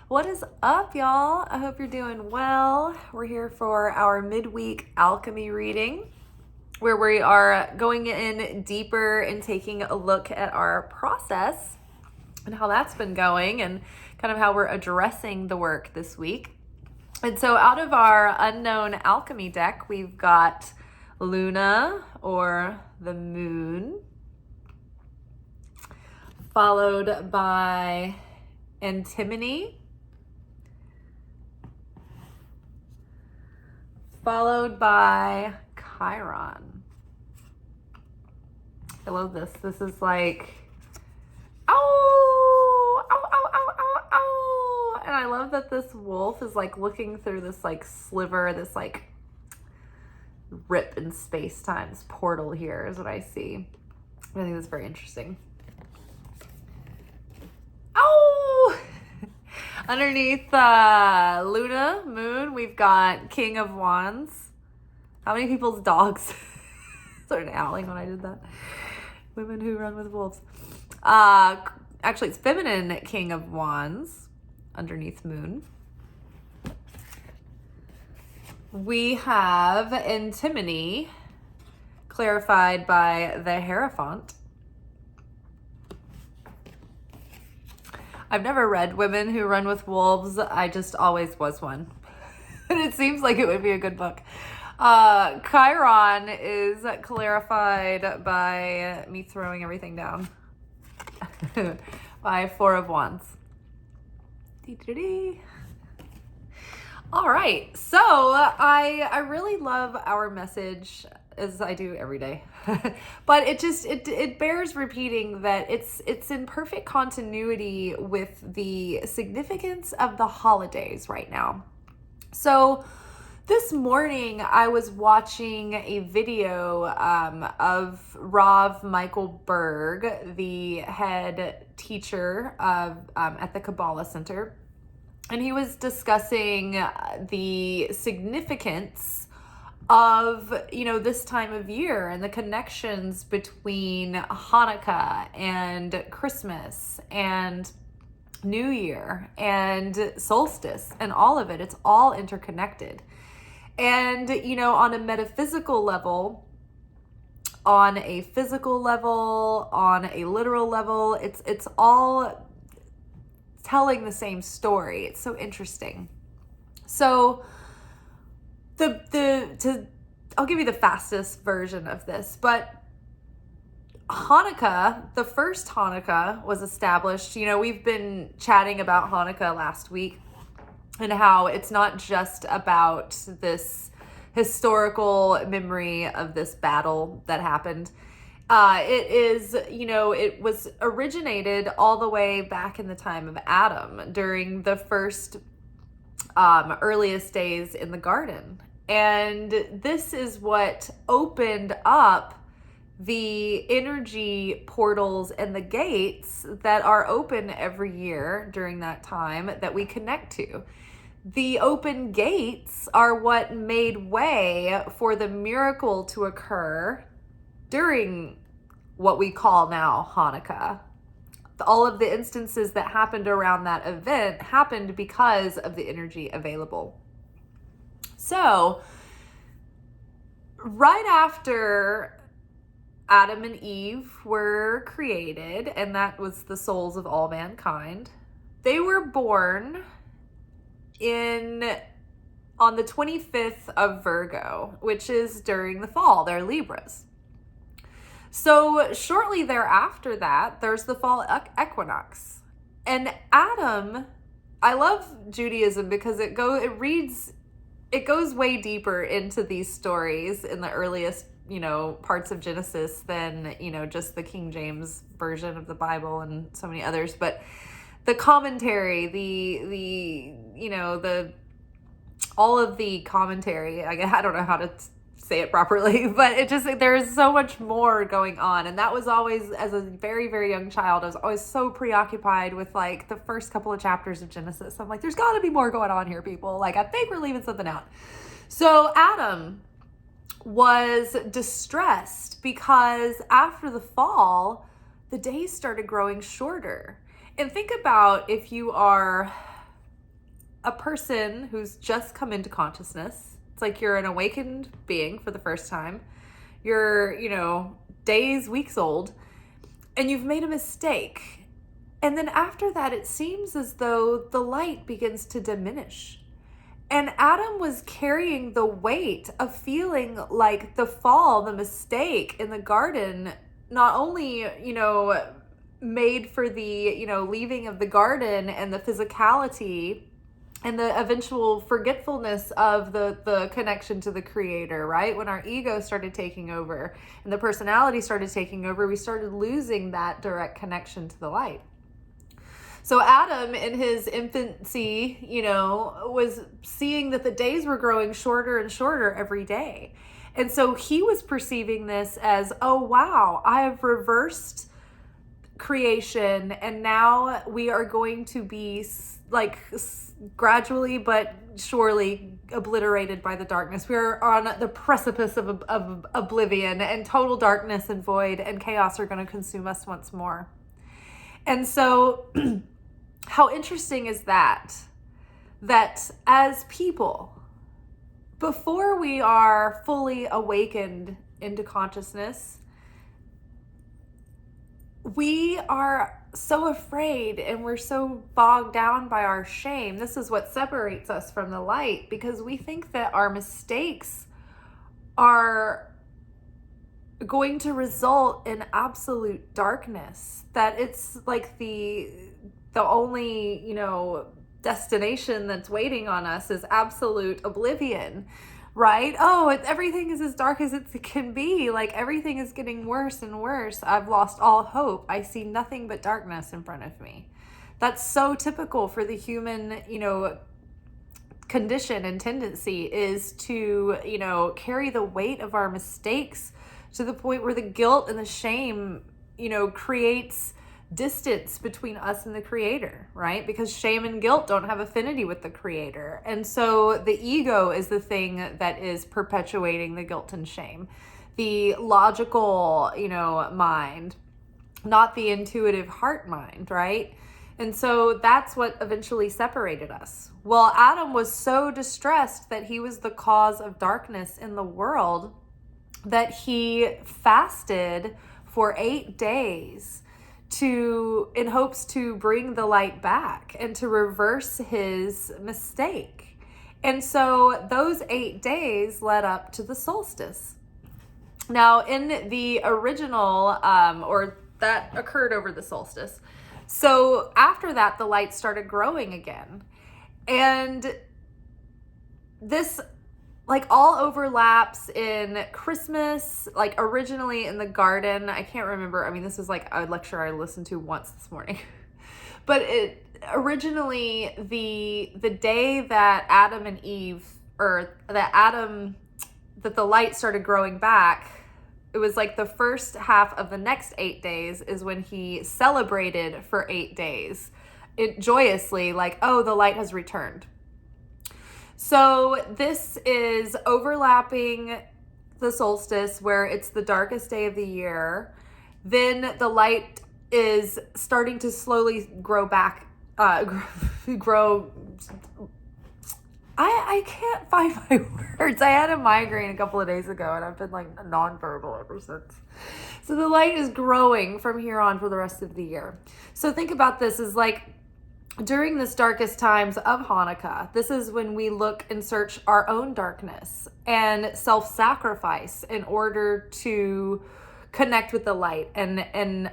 What is up, y'all? I hope you're doing well. We're here for our midweek alchemy reading, where we are going in deeper and taking a look at our process and how that's been going and kind of how we're addressing the work this week. And so out of our unknown alchemy deck, we've got Luna, or the moon, followed by antimony, followed by Chiron. I love this. This is like, ow, ow, ow, ow, ow, ow. And I love that this wolf is like looking through this like sliver, this like rip in space-time, this portal here is what I see. I think that's very interesting. Oh! Underneath Luna, moon, we've got King of Wands. How many people's dogs started howling when I did that? Women who run with wolves. Actually, it's feminine King of Wands underneath moon. We have antimony, clarified by the Hierophant. I've never read Women Who Run with Wolves. I just always was one. And it seems like it would be a good book. Chiron is clarified by me throwing everything down. By Four of Wands. Dee-dee-dee. All right, so I really love our message, as I do every day, but it bears repeating that it's in perfect continuity with the significance of the holidays right now. So this morning I was watching a video of Rav Michael Berg, the head teacher at the Kabbalah Center. And he was discussing the significance of, this time of year and the connections between Hanukkah and Christmas and New Year and solstice and all of it. It's all interconnected. And, on a metaphysical level, on a physical level, on a literal level, it's all telling the same story. It's so interesting. So I'll give you the fastest version of this, but Hanukkah, the first Hanukkah was established. We've been chatting about Hanukkah last week and how it's not just about this historical memory of this battle that happened. It was originated all the way back in the time of Adam during the first earliest days in the garden. And this is what opened up the energy portals and the gates that are open every year during that time that we connect to. The open gates are what made way for the miracle to occur during what we call now Hanukkah. All of the instances that happened around that event happened because of the energy available. So, right after Adam and Eve were created, and that was the souls of all mankind, they were born on the 25th of Virgo, which is during the fall. They're Libras. So shortly thereafter that, there's the fall equinox. And Adam, I love Judaism because it goes way deeper into these stories in the earliest, parts of Genesis than, just the King James version of the Bible and so many others. But the commentary, all of the commentary, I don't know how to say it properly, but there's so much more going on. And that was always, as a very, very young child, I was always so preoccupied with like the first couple of chapters of Genesis. I'm like, there's got to be more going on here, people. Like, I think we're leaving something out. So Adam was distressed because after the fall, the days started growing shorter. And think about if you are a person who's just come into consciousness. It's like you're an awakened being for the first time. You're, days, weeks old, and you've made a mistake. And then after that, it seems as though the light begins to diminish. And Adam was carrying the weight of feeling like the fall, the mistake in the garden, not only, made for the, leaving of the garden and the physicality and the eventual forgetfulness of the connection to the creator, right? When our ego started taking over and the personality started taking over, we started losing that direct connection to the light. So Adam in his infancy, was seeing that the days were growing shorter and shorter every day. And so he was perceiving this as, oh, wow, I have reversed creation. And now we are going to be like gradually but surely obliterated by the darkness. We are on the precipice of oblivion, and total darkness and void and chaos are going to consume us once more. And so how interesting is that as people, before we are fully awakened into consciousness, we are so afraid and we're so bogged down by our shame. This is what separates us from the light, because we think that our mistakes are going to result in absolute darkness, that it's like the only, destination that's waiting on us is absolute oblivion, right? Oh, everything is as dark as it can be. Like everything is getting worse and worse. I've lost all hope. I see nothing but darkness in front of me. That's so typical for the human, condition and tendency, is to, carry the weight of our mistakes to the point where the guilt and the shame, creates distance between us and the creator, right? Because shame and guilt don't have affinity with the creator. And so the ego is the thing that is perpetuating the guilt and shame. The logical, mind, not the intuitive heart mind, right? And so that's what eventually separated us. Well, Adam was so distressed that he was the cause of darkness in the world that he fasted for 8 days in hopes to bring the light back and to reverse his mistake. And so those 8 days led up to the solstice. Now, in the original, or that occurred over the solstice. So after that, the light started growing again. And this all overlaps in Christmas, originally in the garden. I can't remember. I mean, this is a lecture I listened to once this morning. But it originally, the day that Adam and Eve, or that the light started growing back, it was the first half of the next 8 days is when he celebrated for 8 days. Joyously, oh, the light has returned. So this is overlapping the solstice, where it's the darkest day of the year. Then the light is starting to slowly grow back, grow. I can't find my words. I had a migraine a couple of days ago, and I've been nonverbal ever since. So the light is growing from here on for the rest of the year. So think about this as during this darkest times of Hanukkah, this is when we look and search our own darkness and self-sacrifice in order to connect with the light and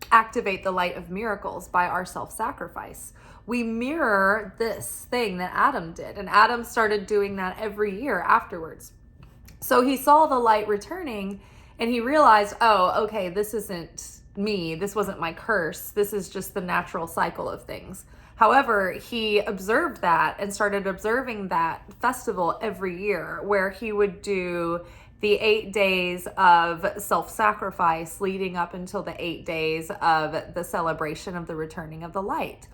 activate the light of miracles by our self-sacrifice. We mirror this thing that Adam did, and Adam started doing that every year afterwards. So he saw the light returning, and he realized, oh, okay, this isn't me. This wasn't my curse. This is just the natural cycle of things. However, he observed that and started observing that festival every year, where he would do the 8 days of self-sacrifice leading up until the 8 days of the celebration of the returning of the light.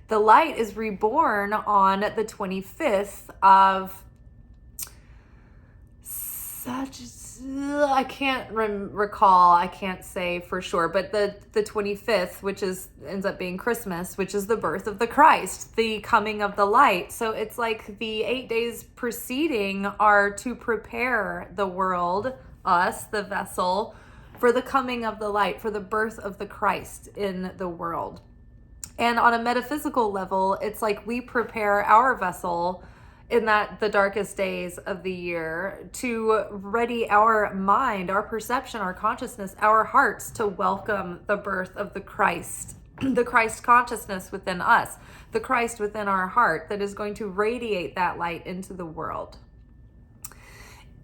The light is reborn on the 25th of I can't recall. I can't say for sure, but the 25th, which ends up being Christmas, which is the birth of the Christ, the coming of the light. So it's like the 8 days preceding are to prepare the world, us, the vessel, for the coming of the light, for the birth of the Christ in the world. And on a metaphysical level, it's like we prepare our vessel in the darkest days of the year to ready our mind, our perception, our consciousness, our hearts to welcome the birth of the Christ, the Christ consciousness within us, the Christ within our heart that is going to radiate that light into the world.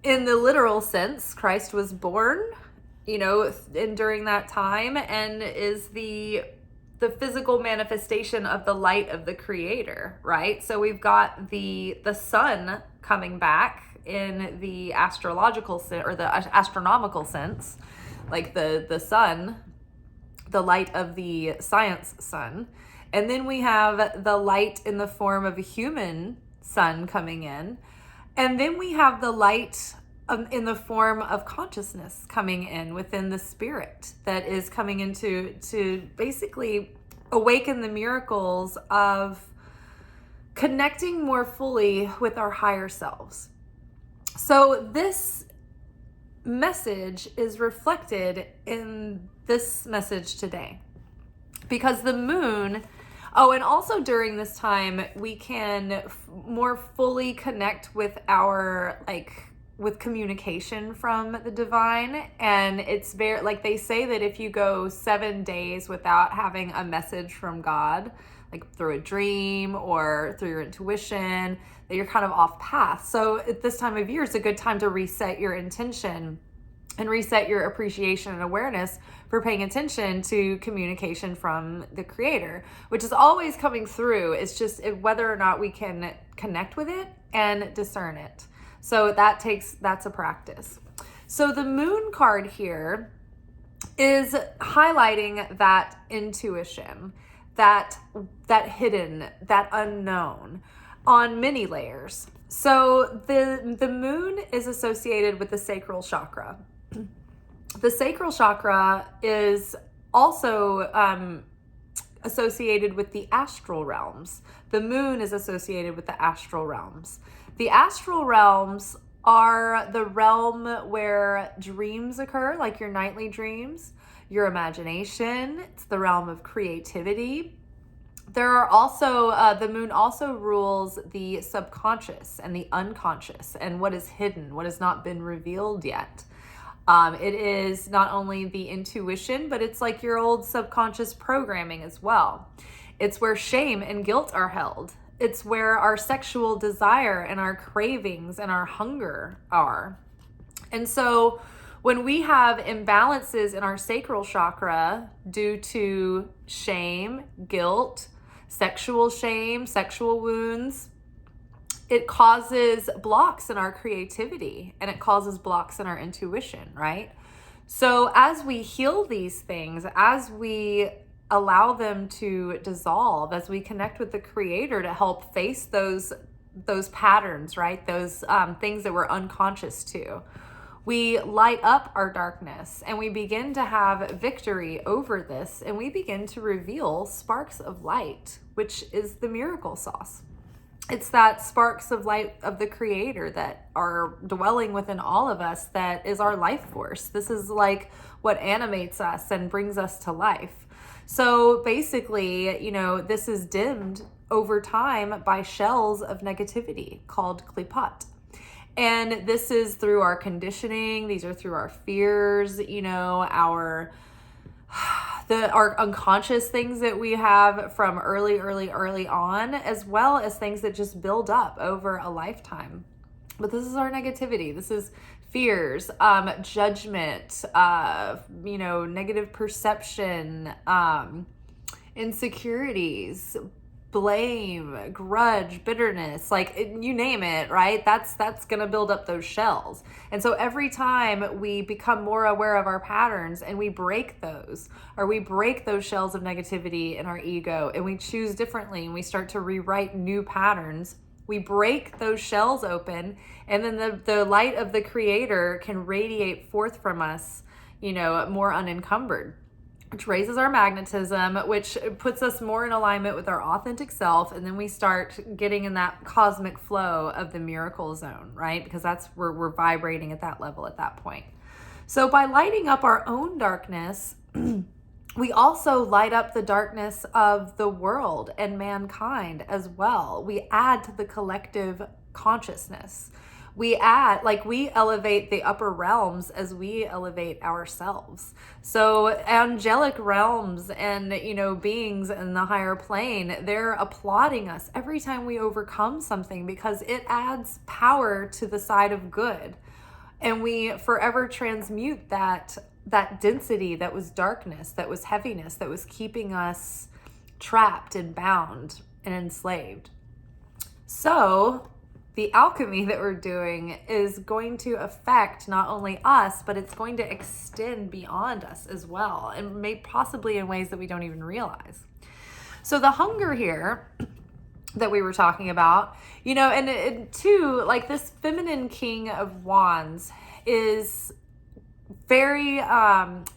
In the literal sense, Christ was born, during that time, and is the physical manifestation of the light of the Creator, right? So we've got the sun coming back in the astrological sense, or the astronomical sense, like the sun, the light of the science sun. And then we have the light in the form of a human sun coming in. And then we have the light in the form of consciousness coming in within the spirit that is coming into to basically awaken the miracles of connecting more fully with our higher selves. So this message is reflected in this message today, because the moon, and also during this time we can more fully connect with with communication from the divine. And it's very, like they say that if you go 7 days without having a message from God, like through a dream or through your intuition, that you're kind of off path. So at this time of year, it's a good time to reset your intention and reset your appreciation and awareness for paying attention to communication from the Creator, which is always coming through. It's just whether or not we can connect with it and discern it. So that's a practice. So the moon card here is highlighting that intuition, that hidden, that unknown on many layers. So the moon is associated with the sacral chakra. The sacral chakra is also associated with the astral realms. The moon is associated with the astral realms. The astral realms are the realm where dreams occur, like your nightly dreams, your imagination. It's the realm of creativity. There are also, the moon also rules the subconscious and the unconscious and what is hidden, what has not been revealed yet. It is not only the intuition, but it's like your old subconscious programming as well. It's where shame and guilt are held. It's where our sexual desire and our cravings and our hunger are. And so when we have imbalances in our sacral chakra due to shame, guilt, sexual shame, sexual wounds, it causes blocks in our creativity and it causes blocks in our intuition, right? So as we heal these things, as we allow them to dissolve, as we connect with the Creator to help face those patterns, right? Those things that we're unconscious to, we light up our darkness and we begin to have victory over this, and we begin to reveal sparks of light, which is the miracle sauce. It's that sparks of light of the Creator that are dwelling within all of us that is our life force. This is like what animates us and brings us to life. So basically, this is dimmed over time by shells of negativity called klipat. And this is through our conditioning. These are through our fears, our unconscious things that we have from early on, as well as things that just build up over a lifetime. But this is our negativity. This is fears, judgment, negative perception, insecurities, blame, grudge, bitterness, like you name it, right? That's going to build up those shells. And so every time we become more aware of our patterns and we break those, or we break those shells of negativity in our ego and we choose differently and we start to rewrite new patterns, We break those shells open, and then the light of the Creator can radiate forth from us, more unencumbered, which raises our magnetism, which puts us more in alignment with our authentic self. And then we start getting in that cosmic flow of the miracle zone, right? Because that's where we're vibrating at that level at that point. So by lighting up our own darkness, we also light up the darkness of the world and mankind as well. We add to the collective consciousness. We elevate the upper realms as we elevate ourselves. So angelic realms and, beings in the higher plane, they're applauding us every time we overcome something, because it adds power to the side of good. And we forever transmute that density that was darkness, that was heaviness, that was keeping us trapped and bound and enslaved. So the alchemy that we're doing is going to affect not only us, but it's going to extend beyond us as well, and may possibly in ways that we don't even realize. So the hunger here that we were talking about, and too, like this feminine King of Wands is very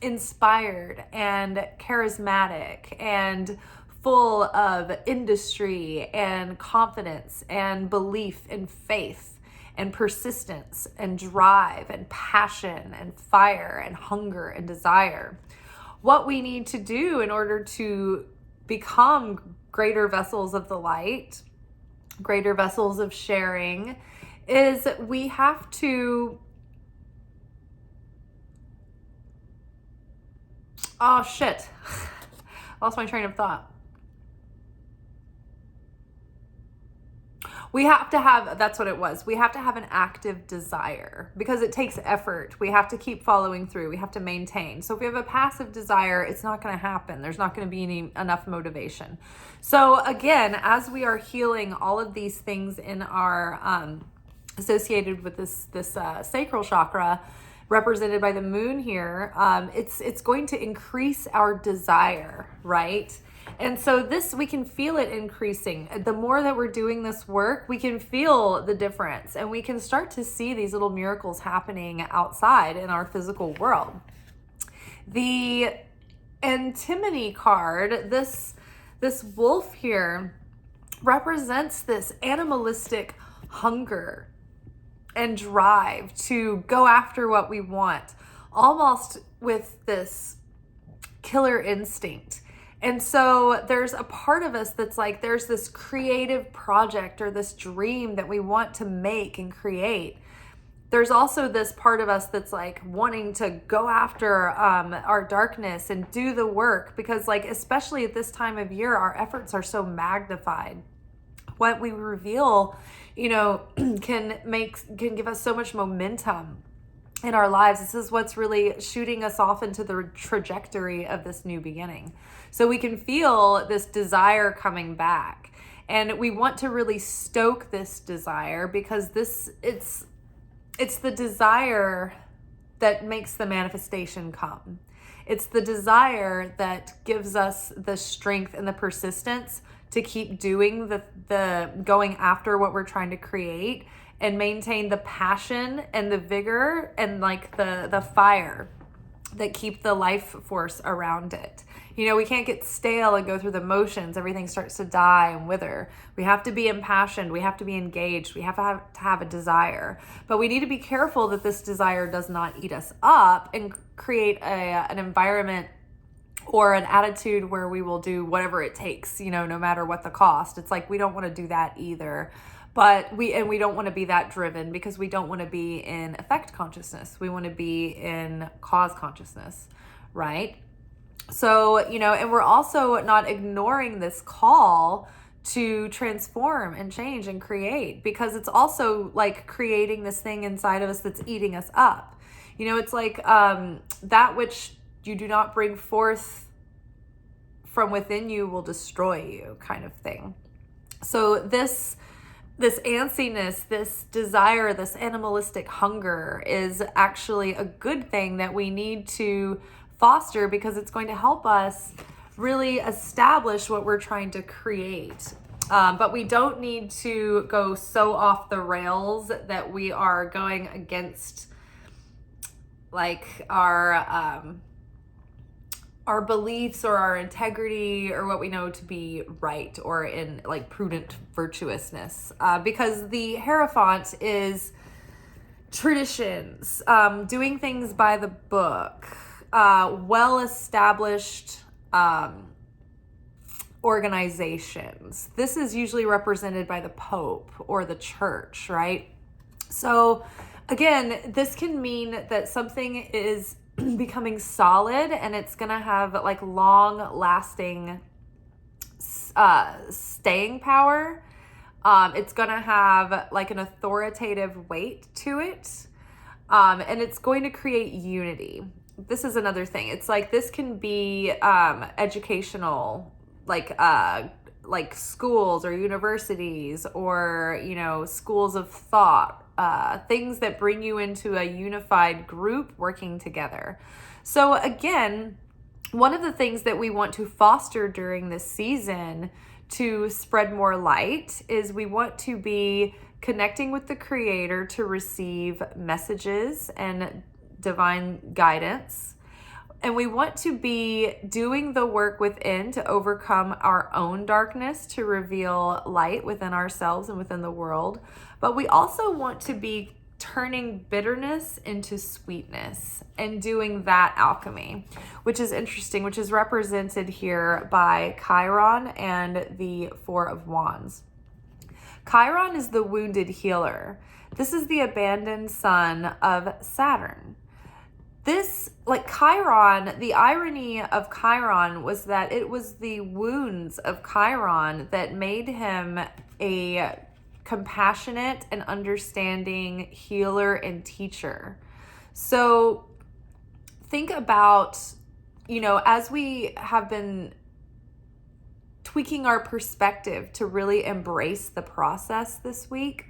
inspired and charismatic and full of industry and confidence and belief and faith and persistence and drive and passion and fire and hunger and desire. What we need to do in order to become greater vessels of the light, greater vessels of sharing, is we have to lost my train of thought. We have to have, that's what it was. We have to have an active desire, because it takes effort. We have to keep following through. We have to maintain. So if we have a passive desire, it's not going to happen. There's not going to be enough motivation. So again, as we are healing all of these things in our, associated with this sacral chakra, represented by the moon here, it's going to increase our desire, right? And so we can feel it increasing. The more that we're doing this work, we can feel the difference, and we can start to see these little miracles happening outside in our physical world. The antimony card, this wolf here, represents this animalistic hunger and drive to go after what we want, almost with this killer instinct. And so there's a part of us that's like, there's this creative project or this dream that we want to make and create. There's also this part of us that's like wanting to go after our darkness and do the work, because especially at this time of year, our efforts are so magnified. What we reveal, can give us so much momentum in our lives. This is what's really shooting us off into the trajectory of this new beginning. So we can feel this desire coming back, and we want to really stoke this desire, because it's the desire that makes the manifestation come. It's the desire that gives us the strength and the persistence to keep doing the going after what we're trying to create, and maintain the passion and the vigor and the fire that keep the life force around it. We can't get stale and go through the motions. Everything starts to die and wither. We have to be impassioned. We have to be engaged. We have to have a desire. But we need to be careful that this desire does not eat us up and create an environment or an attitude where we will do whatever it takes, no matter what the cost. It's like, we don't want to do that either. But we don't want to be that driven, because we don't want to be in effect consciousness. We want to be in cause consciousness, right? So, and we're also not ignoring this call to transform and change and create, because it's also like creating this thing inside of us that's eating us up. It's like that which you do not bring forth from within you will destroy you, kind of thing. So this antsiness, this desire, this animalistic hunger is actually a good thing that we need to foster, because it's going to help us really establish what we're trying to create. But we don't need to go so off the rails that we are going against like our beliefs or our integrity or what we know to be right or in like prudent virtuousness. Because the Hierophant is traditions, doing things by the book, well-established organizations. This is usually represented by the Pope or the church, right? So again, this can mean that something is becoming solid and it's going to have like long lasting staying power. It's going to have like an authoritative weight to it. And it's going to create unity. This is another thing. It's like this can be educational, like schools or universities or, you know, schools of thought, things that bring you into a unified group working together. So again, one of the things that we want to foster during this season to spread more light is we want to be connecting with the Creator to receive messages and divine guidance. And we want to be doing the work within to overcome our own darkness, to reveal light within ourselves and within the world. But we also want to be turning bitterness into sweetness and doing that alchemy, which is interesting, which is represented here by Chiron and the Four of Wands. Chiron is the wounded healer. This is the abandoned son of Saturn. This, like Chiron, the irony of Chiron was that it was the wounds of Chiron that made him a compassionate and understanding healer and teacher. So think about, you know, as we have been tweaking our perspective to really embrace the process this week,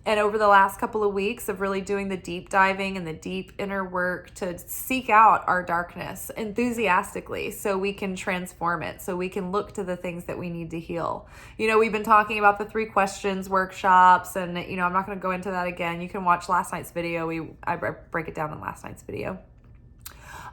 and over the last couple of weeks of really doing the deep diving and the deep inner work to seek out our darkness enthusiastically so we can transform it, so we can look to the things that we need to heal. You know, we've been talking about the 3 questions workshops, and, you know, I'm not going to go into that again. You can watch last night's video. I break it down in last night's video.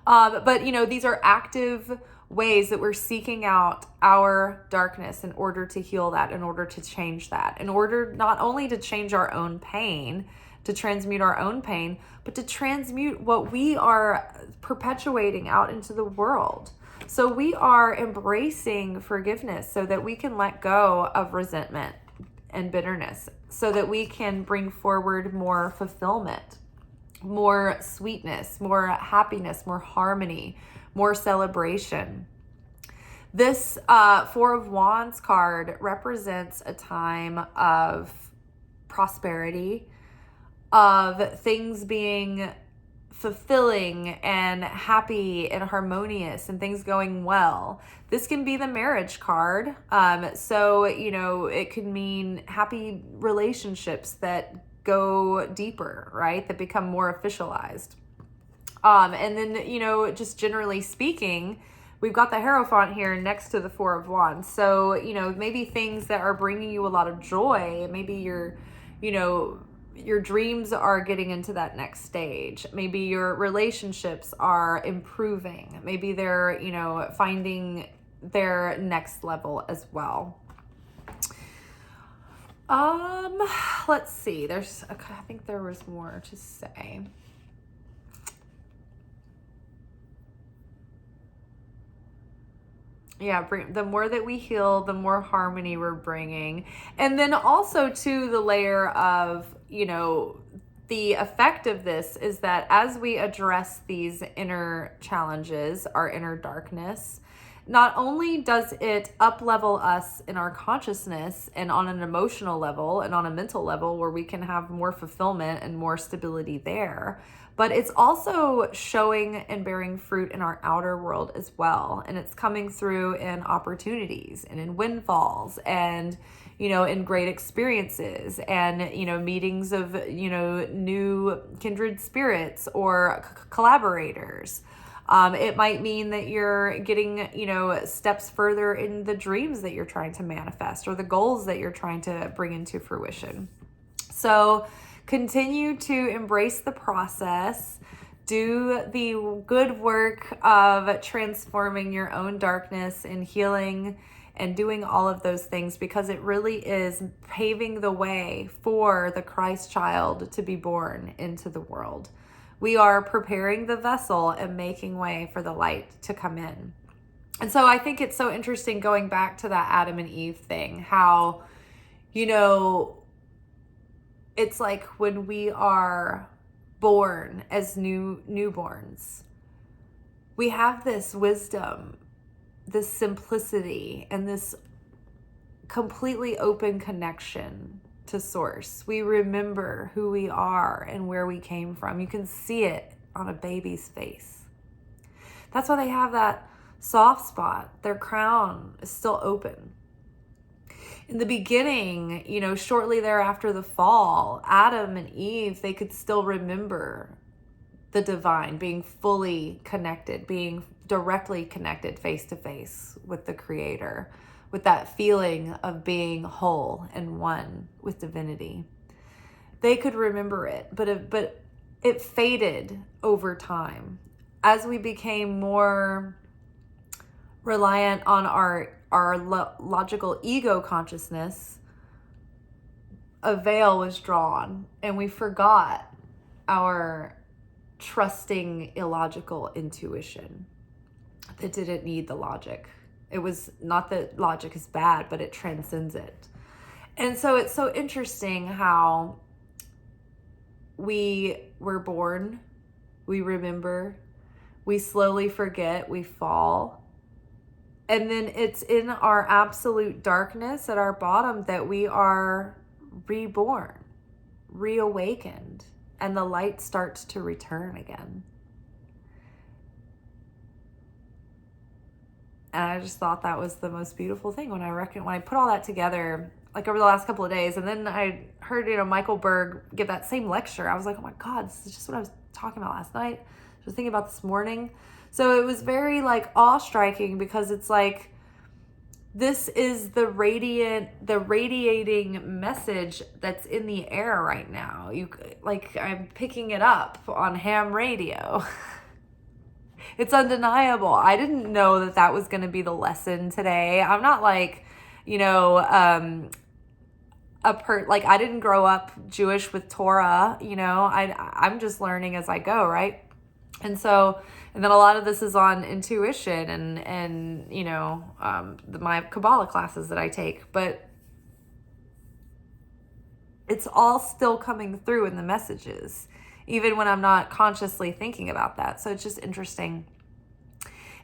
But, you know, these are active ways that we're seeking out our darkness in order to heal that, in order to change that, in order not only to change our own pain, to transmute our own pain, but to transmute what we are perpetuating out into the world. So we are embracing forgiveness so that we can let go of resentment and bitterness, so that we can bring forward more fulfillment, more sweetness, more happiness, more harmony, more celebration. This Four of Wands card represents a time of prosperity, of things being fulfilling and happy and harmonious and things going well. This can be the marriage card. So, you know, it can mean happy relationships that go deeper, right? That become more officialized. And then, you know, just generally speaking, we've got the Hierophant here next to the Four of Wands. So, you know, maybe things that are bringing you a lot of joy, maybe your dreams are getting into that next stage. Maybe your relationships are improving. Maybe they're, you know, finding their next level as well. Let's see. I think there was more to say. Yeah, the more that we heal, the more harmony we're bringing. And then also to the layer of, you know, the effect of this is that as we address these inner challenges, our inner darkness, not only does it up-level us in our consciousness and on an emotional level and on a mental level where we can have more fulfillment and more stability there, but it's also showing and bearing fruit in our outer world as well. And it's coming through in opportunities and in windfalls and, you know, in great experiences and, you know, meetings of, you know, new kindred spirits or collaborators. It might mean that you're getting, steps further in the dreams that you're trying to manifest or the goals that you're trying to bring into fruition. So continue to embrace the process. Do the good work of transforming your own darkness and healing and doing all of those things, because it really is paving the way for the Christ child to be born into the world. We are preparing the vessel and making way for the light to come in. And so I think it's so interesting going back to that Adam and Eve thing, how, it's like when we are born as newborns, we have this wisdom, this simplicity, and this completely open connection to source. We remember who we are and where we came from. You can see it on a baby's face. That's why they have that soft spot. Their crown is still open. In the beginning, shortly thereafter the fall, Adam and Eve, they could still remember the divine, being fully connected, being directly connected face to face with the Creator, with that feeling of being whole and one with divinity. They could remember it, but it faded over time. As we became more reliant on our logical ego consciousness, a veil was drawn and we forgot our trusting illogical intuition that didn't need the logic. It was not that logic is bad, but it transcends it. And so it's so interesting how we were born, we remember, we slowly forget, we fall. And then it's in our absolute darkness at our bottom that we are reborn, reawakened, and the light starts to return again. And I just thought that was the most beautiful thing when I put all that together, like over the last couple of days. And then I heard, Michael Berg give that same lecture. I was like, oh my God, this is just what I was talking about last night. I was thinking about this morning. So it was very awe-striking, because it's like, this is the radiating message that's in the air right now. I'm picking it up on ham radio. It's undeniable. I didn't know that was going to be the lesson today. I'm not I didn't grow up Jewish with Torah, I'm just learning as I go, right? And then a lot of this is on intuition and my Kabbalah classes that I take, but it's all still coming through in the messages, even when I'm not consciously thinking about that. So it's just interesting.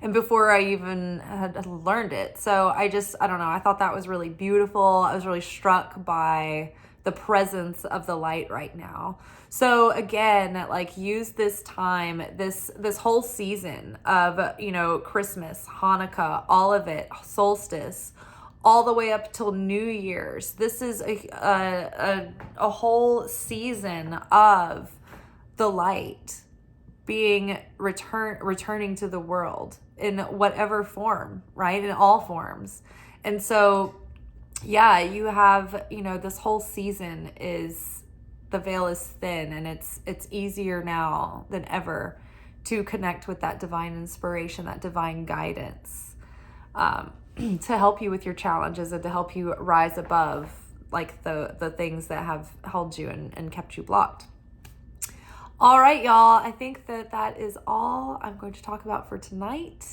And before I even had learned it. So I don't know. I thought that was really beautiful. I was really struck by the presence of the light right now. So again, use this time, this whole season of, Christmas, Hanukkah, all of it, solstice, all the way up till New Year's. This is a whole season of the light being returning to the world in whatever form, right? In all forms. And so, yeah, you have, this whole season the veil is thin, and it's easier now than ever to connect with that divine inspiration, that divine guidance, to help you with your challenges and to help you rise above the things that have held you and kept you blocked. All right, y'all. I think that is all I'm going to talk about for tonight.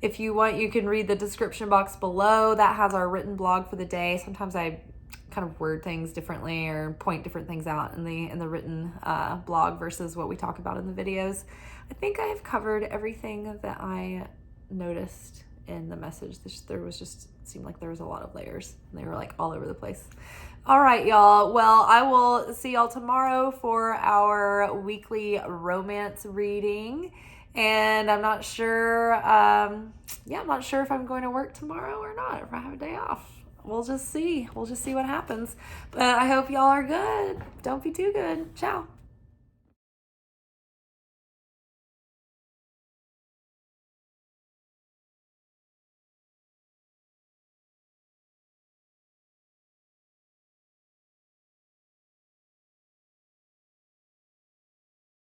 If you want, you can read the description box below. That has our written blog for the day. Sometimes I kind of word things differently or point different things out in the written blog versus what we talk about in the videos. I think I have covered everything that I noticed in the message. Seemed like there was a lot of layers. They were all over the place. All right, y'all. Well, I will see y'all tomorrow for our weekly romance reading. And I'm not sure, I'm not sure if I'm going to work tomorrow or not, if I have a day off. We'll just see. We'll just see what happens. But I hope y'all are good. Don't be too good. Ciao.